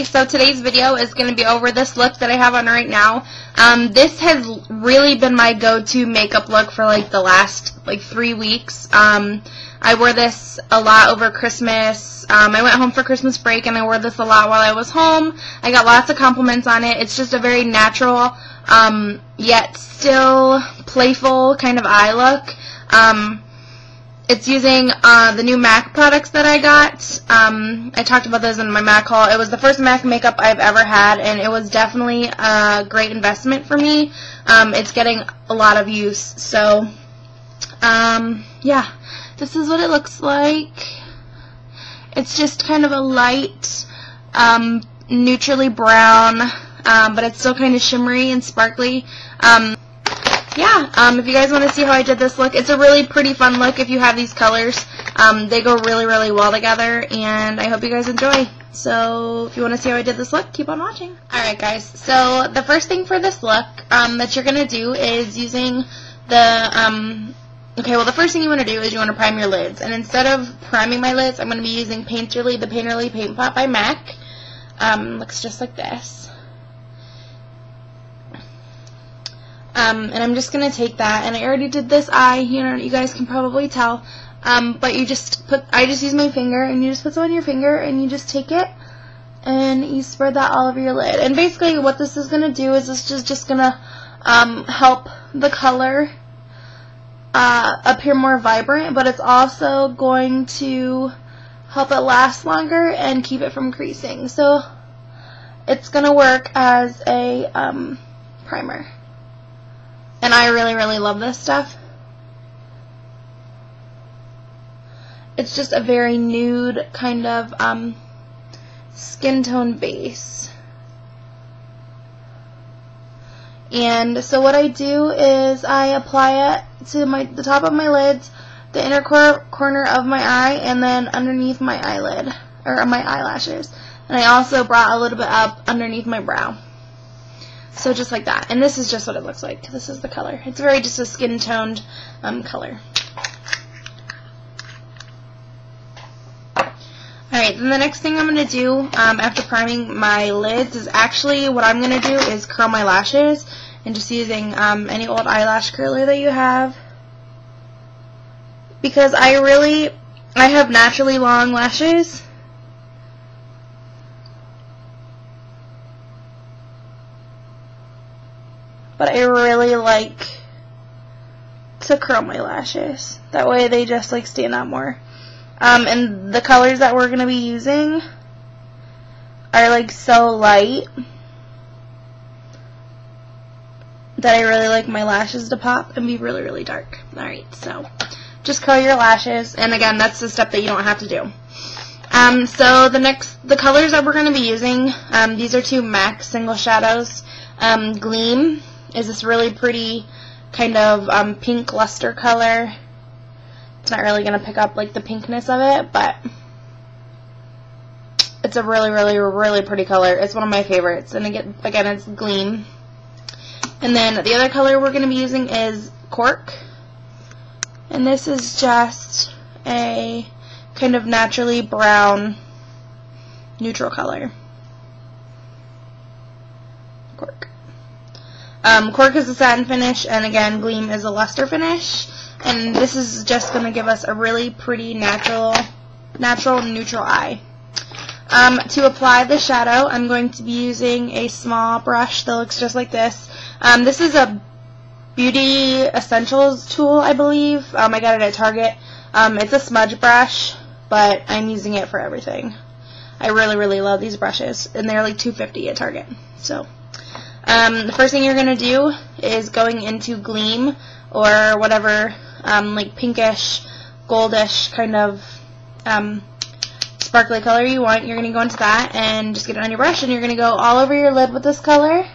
Okay, so today's video is going to be over this look that I have on right now. This has really been my go-to makeup look for like the last 3 weeks. I wore this a lot over Christmas. I went home for Christmas break and I wore this a lot while I was home. I got lots of compliments on it. It's just a very natural, yet still playful kind of eye look. It's using the new MAC products that I got. I talked about those in my MAC haul. It was the first MAC makeup I've ever had, and it was definitely a great investment for me. It's getting a lot of use. So, yeah, this is what it looks like. It's just kind of a light, neutrally brown, but it's still kind of shimmery and sparkly. Yeah, if you guys want to see how I did this look, it's a really pretty fun look if you have these colors. They go really, really well together, and I hope you guys enjoy. So, if you want to see how I did this look, keep on watching. Alright guys, so the first thing for this look that you're going to do is using the, the first thing you want to do is you want to prime your lids. And instead of priming my lids, I'm going to be using the Painterly Paint Pot by MAC. Looks just like this. And I'm just going to take that, and I already did this eye, you guys can probably tell, but I just use my finger, and you just put some on your finger, and you just take it, and you spread that all over your lid. And basically what this is going to do is this is just going to help the color appear more vibrant, but it's also going to help it last longer and keep it from creasing. So it's going to work as a primer. And I really, really love this stuff. It's just a very nude kind of skin tone base. And so what I do is I apply it to the top of my lids, the inner corner of my eye, and then underneath my eyelid, or my eyelashes. And I also brought a little bit up underneath my brow. So just like that. And this is just what it looks like. This is the color. It's very just a skin toned color. Alright, then the next thing I'm going to do after priming my lids is actually what I'm going to do is curl my lashes. And just using any old eyelash curler that you have. Because I have naturally long lashes. But I really like to curl my lashes. That way they just stand out more. And the colors that we're going to be using are so light that I really like my lashes to pop and be really, really dark. Alright, so just curl your lashes. And again, that's the step that you don't have to do. So the colors that we're going to be using, these are two MAC single shadows. Gleam is this really pretty kind of pink luster color. It's not really going to pick up the pinkness of it, but it's a really, really, really pretty color. It's one of my favorites. And again, it's Gleam. And then the other color we're going to be using is Cork. And this is just a kind of naturally brown neutral color. Cork. Cork is a satin finish, and again, Gleam is a luster finish. And this is just going to give us a really pretty natural neutral eye. To apply the shadow, I'm going to be using a small brush that looks just like this. This is a Beauty Essentials tool, I believe. I got it at Target. It's a smudge brush, but I'm using it for everything. I really, really love these brushes, and they're $2.50 at Target. So, the first thing you're going to do is going into Gleam, or whatever, pinkish, goldish kind of sparkly color you want. You're going to go into that and just get it on your brush, and you're going to go all over your lid with this color.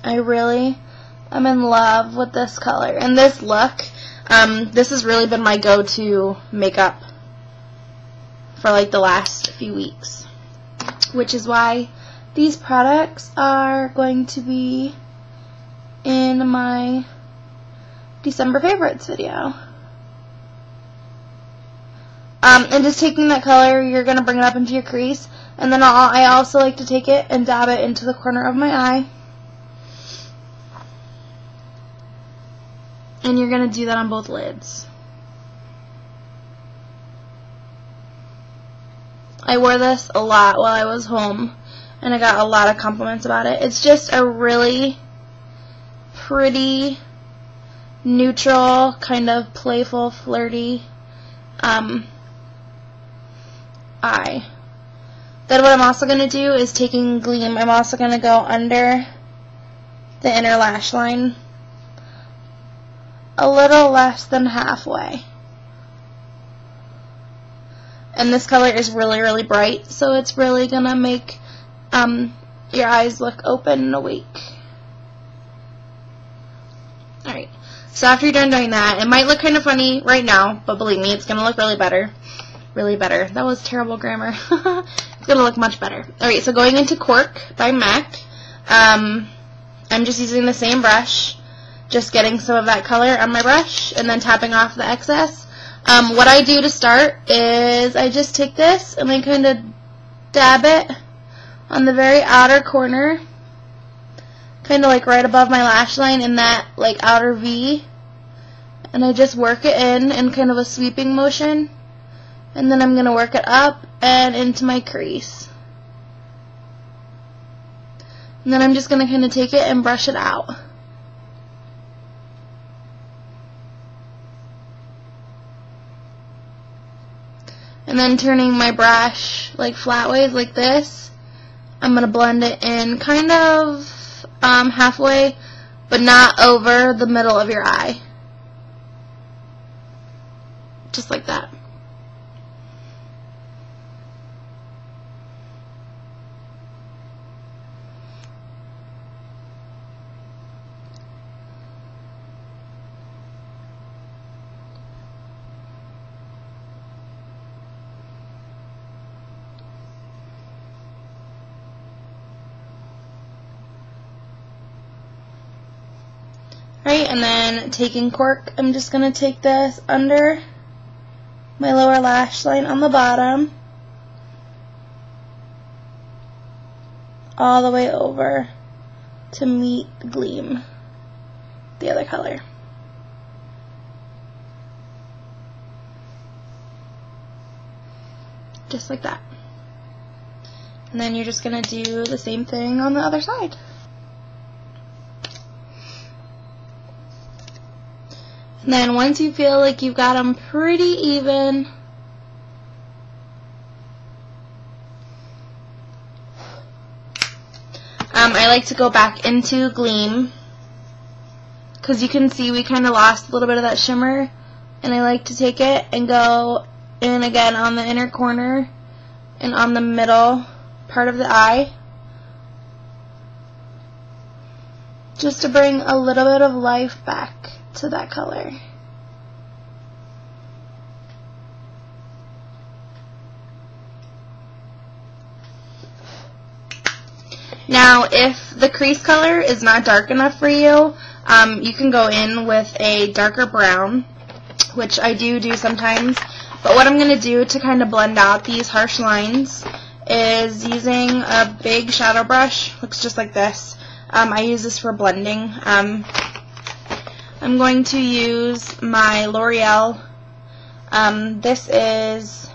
I really am in love with this color. And this look, this has really been my go-to makeup for the last few weeks. Which is why these products are going to be in my December favorites video. And just taking that color, you're going to bring it up into your crease. And then I also like to take it and dab it into the corner of my eye. And you're going to do that on both lids. I wore this a lot while I was home, and I got a lot of compliments about it. It's just a really pretty, neutral, kind of playful, flirty eye. Then what I'm also going to do is taking Gleam, I'm also going to go under the inner lash line a little less than halfway. And this color is really, really bright, so it's really going to make your eyes look open and awake. Alright, so after you're done doing that, it might look kind of funny right now, but believe me, it's going to look really better. Really better. That was terrible grammar. It's going to look much better. Alright, so going into Cork by MAC, I'm just using the same brush, just getting some of that color on my brush, and then tapping off the excess. What I do to start is I just take this and I kind of dab it on the very outer corner, kind of like right above my lash line in that like outer V, and I just work it in kind of a sweeping motion, and then I'm going to work it up and into my crease. And then I'm just going to kind of take it and brush it out. And then turning my brush like flat ways like this, I'm going to blend it in kind of halfway, but not over the middle of your eye. Just like that. Right, and then taking Cork, I'm just going to take this under my lower lash line on the bottom, all the way over to meet Gleam, the other color. Just like that. And then you're just going to do the same thing on the other side. And then once you feel like you've got them pretty even, I like to go back into Gleam, because you can see we kind of lost a little bit of that shimmer, and I like to take it and go in again on the inner corner and on the middle part of the eye, just to bring a little bit of life back to that color. Now, if the crease color is not dark enough for you, you can go in with a darker brown, which I do sometimes. But what I'm going to do to kind of blend out these harsh lines is using a big shadow brush. Looks just like this. I use this for blending. I'm going to use my L'Oreal. This is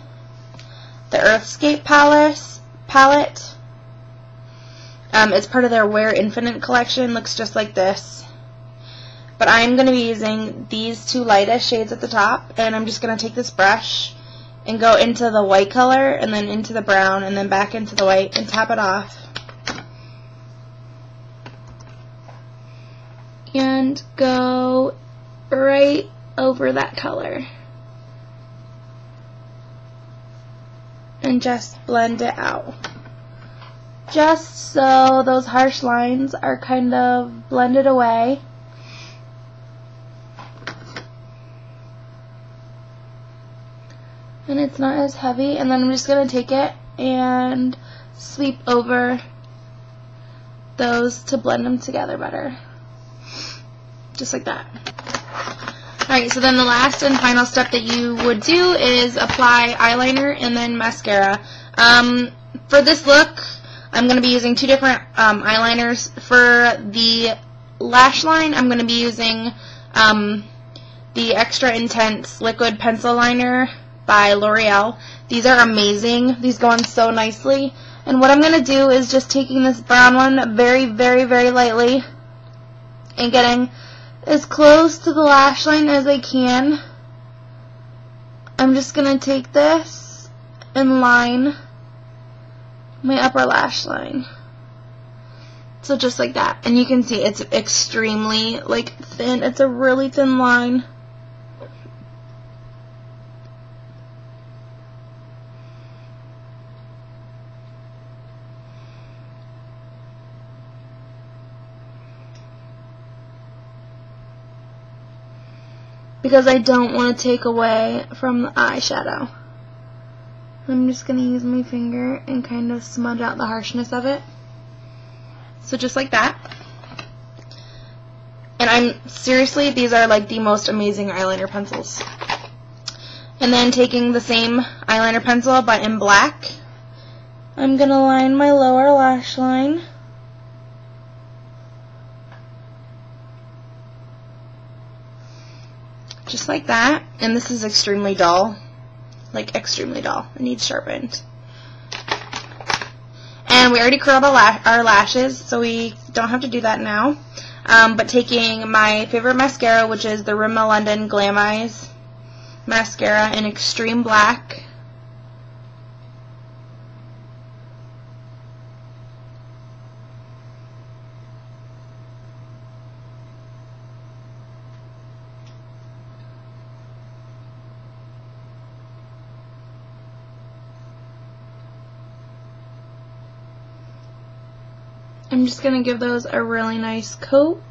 the Earthscape palette. It's part of their Wear Infinite collection. Looks just like this. But I'm going to be using these two lightest shades at the top, and I'm just going to take this brush and go into the white color, and then into the brown, and then back into the white, and tap it off. And go right over that color. And just blend it out. Just so those harsh lines are kind of blended away. And it's not as heavy. And then I'm just going to take it and sweep over those to blend them together better. Just like that. Alright, so then the last and final step that you would do is apply eyeliner and then mascara. For this look, I'm going to be using two different eyeliners. For the lash line, I'm going to be using the Extra Intense Liquid Pencil Liner by L'Oreal. These are amazing. These go on so nicely. And what I'm going to do is just taking this brown one very, very, very lightly and getting as close to the lash line as I can. I'm just going to take this and line my upper lash line. So just like that. And you can see it's extremely thin. It's a really thin line. Because I don't want to take away from the eyeshadow. I'm just going to use my finger and kind of smudge out the harshness of it. So just like that. And seriously, these are like the most amazing eyeliner pencils. And then taking the same eyeliner pencil but in black, I'm going to line my lower lash line. Just like that. And this is extremely dull. Like extremely dull. It needs sharpened. And we already curled our lashes, so we don't have to do that now. But taking my favorite mascara, which is the Rimmel London Glam Eyes mascara in extreme black. I'm just going to give those a really nice coat.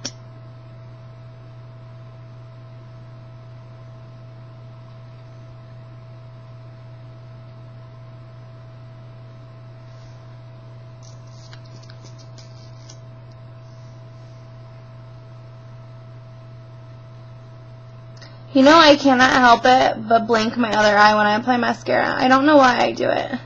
You know, I cannot help it but blink my other eye when I apply mascara. I don't know why I do it.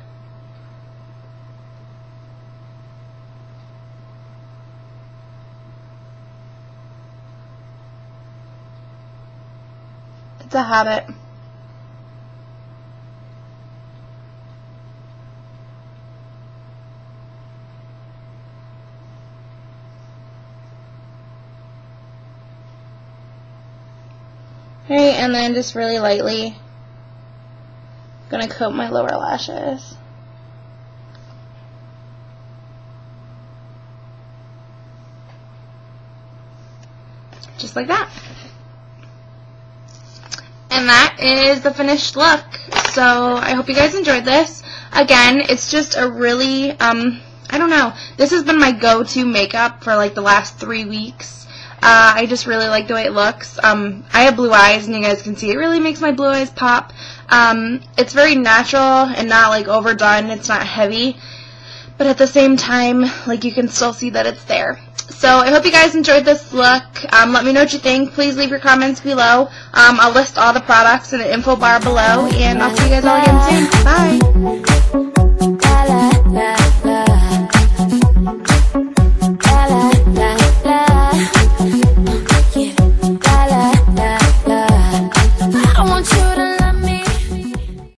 It's a habit. Alright, and then just really lightly gonna coat my lower lashes. Just like that. And that is the finished look. So I hope you guys enjoyed this. Again, it's just a really, I don't know. This has been my go-to makeup for like the last 3 weeks. I just really like the way it looks. I have blue eyes, and you guys can see it really makes my blue eyes pop. It's very natural and not like overdone. It's not heavy. But at the same time, like you can still see that it's there. So I hope you guys enjoyed this look. Let me know what you think. Please leave your comments below. I'll list all the products in the info bar below, and I'll see you guys all again soon. Bye!